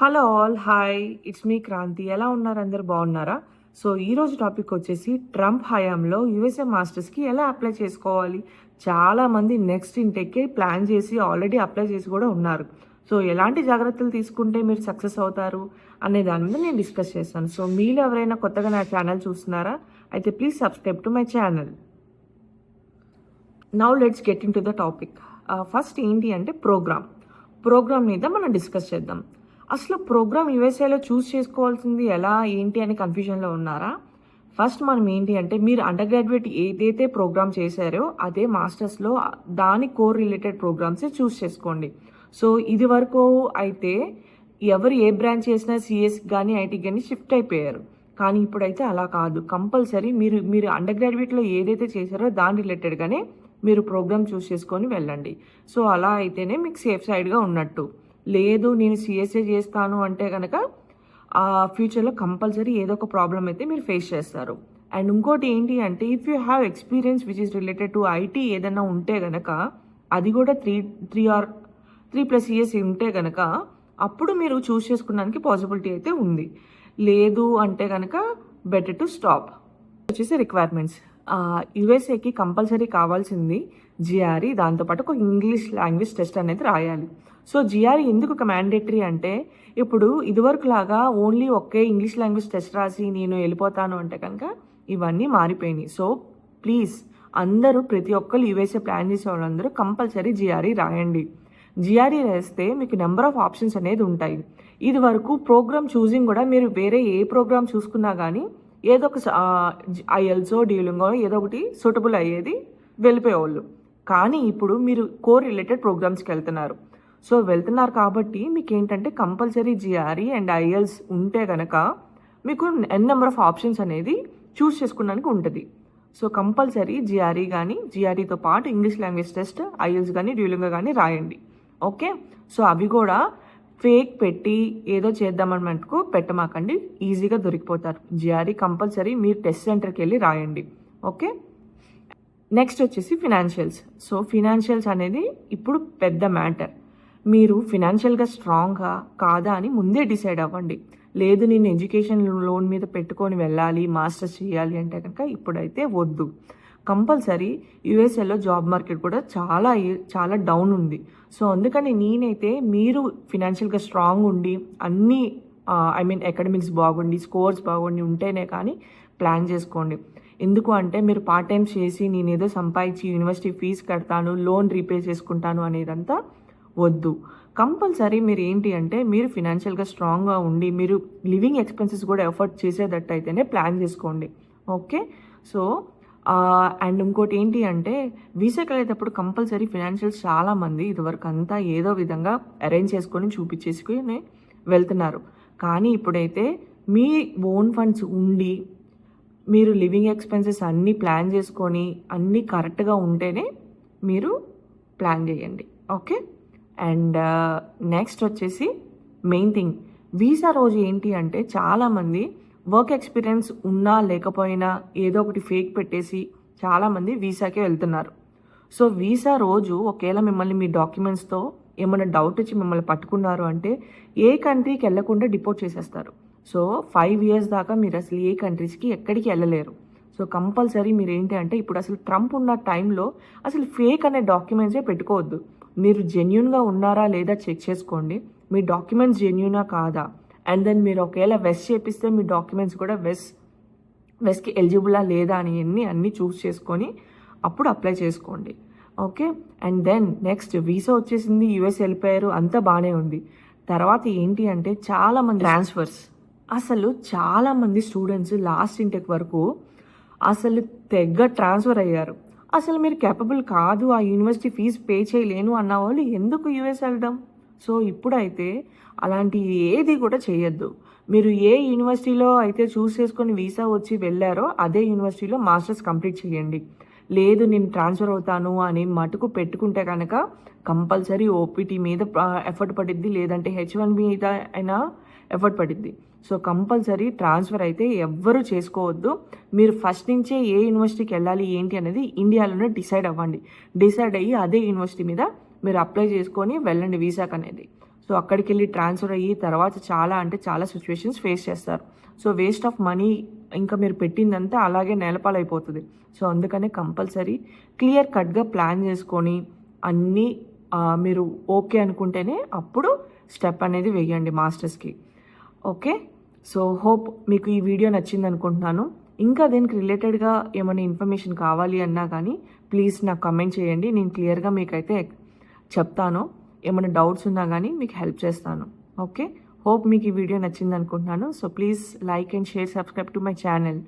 Hello all hi it's me Kranti. ఎలా ఉన్నారు? అందరు బాగున్నారా? సో ఈరోజు టాపిక్ వచ్చేసి ట్రంప్ హయాంలో యూఎస్ఏ మాస్టర్స్కి ఎలా అప్లై చేసుకోవాలి. చాలామంది నెక్స్ట్ ఇంటెక్కి ప్లాన్ చేసి ఆల్రెడీ అప్లై చేసి కూడా ఉన్నారు. సో ఎలాంటి జాగ్రత్తలు తీసుకుంటే మీరు సక్సెస్ అవుతారు అనే దాని మీద నేను డిస్కస్ చేస్తాను. సో మీరు ఎవరైనా కొత్తగా నా ఛానల్ చూస్తున్నారా? అయితే please subscribe to my channel. Now let's get in to the topic. First ఏంటి అంటే ప్రోగ్రామ్ మీద మనం డిస్కస్ చేద్దాం. అసలు ప్రోగ్రామ్ యూఎస్ఏలో చూస్ చేసుకోవాల్సింది ఎలా ఏంటి అని కన్ఫ్యూజన్లో ఉన్నారా? ఫస్ట్ మనం ఏంటి అంటే మీరు అండర్ గ్రాడ్యుయేట్ ఏదైతే ప్రోగ్రామ్ చేశారో అదే మాస్టర్స్లో దాని కోర్ రిలేటెడ్ ప్రోగ్రామ్సే చూస్ చేసుకోండి. సో ఇది వరకు అయితే ఎవరు ఏ బ్రాంచ్ చేసినా సిఎస్ కానీ ఐటీ కానీ షిఫ్ట్ అయిపోయారు. కానీ ఇప్పుడైతే అలా కాదు. కంపల్సరీ మీరు అండర్ గ్రాడ్యుయేట్లో ఏదైతే చేశారో దాని రిలేటెడ్గానే మీరు ప్రోగ్రామ్ చూస్ చేసుకొని వెళ్ళండి. సో అలా అయితేనే మీకు సేఫ్ సైడ్గా ఉన్నట్టు. లేదు నేను సిఎస్ఏ చేస్తాను అంటే కనుక ఆ ఫ్యూచర్లో కంపల్సరీ ఏదో ఒక ప్రాబ్లం అయితే మీరు ఫేస్ చేస్తారు. అండ్ ఇంకోటి ఏంటి అంటే if you have experience which is related to IT ఏదైనా ఉంటే కనుక అది కూడా త్రీ ప్లస్ ఇయర్స్ ఉంటే కనుక అప్పుడు మీరు చూస్ చేసుకోవడానికి పాసిబిలిటీ అయితే ఉంది. లేదు అంటే కనుక బెటర్ టు స్టాప్. వచ్చేసి రిక్వైర్మెంట్స్ యుఎస్ఏకి కంపల్సరీ కావాల్సింది జిఆర్ఈ, దాంతోపాటు ఒక ఇంగ్లీష్ లాంగ్వేజ్ టెస్ట్ అనేది రాయాలి. సో జిఆర్ఈ ఎందుకు ఒక మ్యాండేటరీ అంటే ఇప్పుడు ఇదివరకు లాగా ఓన్లీ ఒకే ఇంగ్లీష్ లాంగ్వేజ్ టెస్ట్ రాసి నేను వెళ్ళిపోతాను అంటే కనుక ఇవన్నీ మారిపోయినాయి. సో ప్లీజ్ అందరూ ప్రతి ఒక్కరు యూఎస్ఏ ప్లాన్ చేసే వాళ్ళందరూ కంపల్సరీ జిఆర్ఈ రాయండి. జిఆర్ఈ రాస్తే మీకు నెంబర్ ఆఫ్ ఆప్షన్స్ అనేది ఉంటాయి. ఇది వరకు ప్రోగ్రామ్ చూసింగ్ కూడా మీరు వేరే ఏ ప్రోగ్రామ్ చూసుకున్నా కానీ ఏదో ఒక ఐఎల్సో డ్యూలింగో ఏదో ఒకటి సూటబుల్ అయ్యేది వెళ్ళిపోయేవాళ్ళు. కానీ ఇప్పుడు మీరు కోర్ రిలేటెడ్ ప్రోగ్రామ్స్కి వెళ్తున్నారు కాబట్టి మీకు ఏంటంటే కంపల్సరీ జిఆర్ఈ అండ్ ఐఎల్స్ ఉంటే కనుక మీకు నెంబర్ ఆఫ్ ఆప్షన్స్ అనేది చూస్ చేసుకోవడానికి ఉంటుంది. సో కంపల్సరీ జిఆర్ఈ కానీ జిఆర్ఈతో పాటు ఇంగ్లీష్ లాంగ్వేజ్ టెస్ట్ ఐఎల్స్ కానీ డ్యూలింగో కానీ రాయండి. ఓకే, సో అవి కూడా ఫేక్ పెట్టి ఏదో చేద్దామని మటుకు పెట్టమాకండి, ఈజీగా దొరికిపోతారు. జిఆర్ఈ కంపల్సరీ మీరు టెస్ట్ సెంటర్కి వెళ్ళి రాయండి. ఓకే, నెక్స్ట్ వచ్చేసి ఫినాన్షియల్స్. సో ఫినాన్షియల్స్ అనేది ఇప్పుడు పెద్ద మ్యాటర్. మీరు ఫినాన్షియల్గా స్ట్రాంగ్గా కాదా అని ముందే డిసైడ్ అవ్వండి. లేదు నేను ఎడ్యుకేషన్ లోన్ మీద పెట్టుకొని వెళ్ళాలి మాస్టర్స్ చేయాలి అంటే కనుక ఇప్పుడైతే వద్దు. కంపల్సరీ యూఎస్ఏలో జాబ్ మార్కెట్ కూడా చాలా డౌన్ ఉంది. సో అందుకని నేనైతే మీరు ఫినాన్షియల్గా స్ట్రాంగ్ ఉండి అన్నీ అకాడమిక్స్ బాగుండి స్కోర్స్ బాగుండి ఉంటేనే కానీ ప్లాన్ చేసుకోండి. ఎందుకు అంటే మీరు పార్ట్ టైం చేసి నేను ఏదో సంపాదించి యూనివర్సిటీ ఫీజు కడతాను లోన్ రీపే చేసుకుంటాను అనేదంతా వద్దు. కంపల్సరీ మీరు ఏంటి అంటే మీరు ఫినాన్షియల్గా స్ట్రాంగ్గా ఉండి మీరు లివింగ్ ఎక్స్పెన్సెస్ కూడా ఎఫర్ట్ చేసేటట్టు అయితేనే ప్లాన్ చేసుకోండి. ఓకే, సో అండ్ ఇంకోటి ఏంటి అంటే వీసాకి వెళ్ళేటప్పుడు కంపల్సరీ ఫినాన్షియల్స్ చాలామంది ఇదివరకు అంతా ఏదో విధంగా అరేంజ్ చేసుకొని చూపించేసుకుని వెళ్తున్నారు. కానీ ఇప్పుడైతే మీ ఓన్ ఫండ్స్ ఉండి మీరు లివింగ్ ఎక్స్పెన్సెస్ అన్నీ ప్లాన్ చేసుకొని అన్నీ కరెక్ట్గా ఉంటేనే మీరు ప్లాన్ చేయండి. ఓకే, అండ్ నెక్స్ట్ వచ్చేసి మెయిన్ థింగ్ వీసా రోజు ఏంటి అంటే చాలామంది వర్క్ ఎక్స్పీరియన్స్ ఉన్నా లేకపోయినా ఏదో ఒకటి ఫేక్ పెట్టేసి చాలామంది వీసాకే వెళ్తున్నారు. సో వీసా రోజు ఒకవేళ మిమ్మల్ని మీ డాక్యుమెంట్స్తో ఏమైనా డౌట్ వచ్చి మిమ్మల్ని పట్టుకున్నారు అంటే ఏ కంట్రీకి వెళ్ళకుండా డిపోర్ట్ చేసేస్తారు. సో 5 years దాకా మీరు అసలు ఏ కంట్రీస్కి ఎక్కడికి వెళ్ళలేరు. సో కంపల్సరీ మీరు ఏంటి అంటే ఇప్పుడు అసలు ట్రంప్ ఉన్న టైంలో అసలు ఫేక్ అనే డాక్యుమెంట్సే పెట్టుకోవద్దు. మీరు జెన్యున్గా ఉన్నారా లేదా చెక్ చేసుకోండి. మీ డాక్యుమెంట్స్ జెన్యునా కాదా, అండ్ దెన్ మీరు ఒకవేళ వెస్ చేపిస్తే మీ డాక్యుమెంట్స్ కూడా వెస్కి ఎలిజిబులా లేదా అని అన్నీ చూస్ చేసుకొని అప్పుడు అప్లై చేసుకోండి. Okay, and then next visa వచ్చేసింది, యూఎస్ వెళ్ళిపోయారు, అంతా బాగానే ఉంది. తర్వాత ఏంటి అంటే చాలామంది ట్రాన్స్ఫర్స్. అసలు చాలామంది స్టూడెంట్స్ లాస్ట్ ఇంటెక్ వరకు అసలు తెగ ట్రాన్స్ఫర్ అయ్యారు. అసలు మీరు కేపబుల్ కాదు, ఆ యూనివర్సిటీ ఫీజు పే చేయలేను అన్న వాళ్ళు ఎందుకు యూఎస్ వెళ్దాం? సో ఇప్పుడైతే అలాంటి ఏది కూడా చేయొద్దు. మీరు ఏ యూనివర్సిటీలో అయితే చూస్ చేసుకొని వీసా వచ్చి వెళ్ళారో అదే యూనివర్సిటీలో మాస్టర్స్ కంప్లీట్ చేయండి. లేదు నేను ట్రాన్స్ఫర్ అవుతాను అని మటుకు పెట్టుకుంటే కనుక కంపల్సరీ ఓపీటీ మీద ఎఫర్ట్ పడిద్ది, లేదంటే H1B మీద అయినా ఎఫర్ట్ పడిద్ది. సో కంపల్సరీ ట్రాన్స్ఫర్ అయితే ఎవ్వరూ చేసుకోవద్దు. మీరు ఫస్ట్ నుంచే ఏ యూనివర్సిటీకి వెళ్ళాలి ఏంటి అనేది ఇండియాలోనే డిసైడ్ అవ్వండి. డిసైడ్ అయ్యి అదే యూనివర్సిటీ మీద మీరు అప్లై చేసుకొని వెళ్ళండి వీసాకి అనేది. సో అక్కడికి వెళ్ళి ట్రాన్స్ఫర్ అయ్యి తర్వాత చాలా సిచ్యువేషన్స్ ఫేస్ చేస్తారు. సో వేస్ట్ ఆఫ్ మనీ ఇంకా మీరు పెట్టిందంతా అలాగే నేలపాలైపోతుంది. సో అందుకనే కంపల్సరీ క్లియర్ కట్గా ప్లాన్ చేసుకొని అన్నీ మీరు ఓకే అనుకుంటేనే అప్పుడు స్టెప్ అనేది వేయండి మాస్టర్స్కి. ఓకే, సో హోప్ మీకు ఈ వీడియో నచ్చింది అనుకుంటున్నాను. ఇంకా దీనికి రిలేటెడ్గా ఏమైనా ఇన్ఫర్మేషన్ కావాలి అన్నా కానీ ప్లీజ్ నాకు కమెంట్ చేయండి. నేను క్లియర్గా మీకైతే చెప్తాను. ఏమైనా డౌట్స్ ఉన్నా కానీ మీకు హెల్ప్ చేస్తాను. ఓకే, హోప్ మీకు ఈ వీడియో నచ్చింది అనుకుంటున్నాను. So please like and share, subscribe to my channel.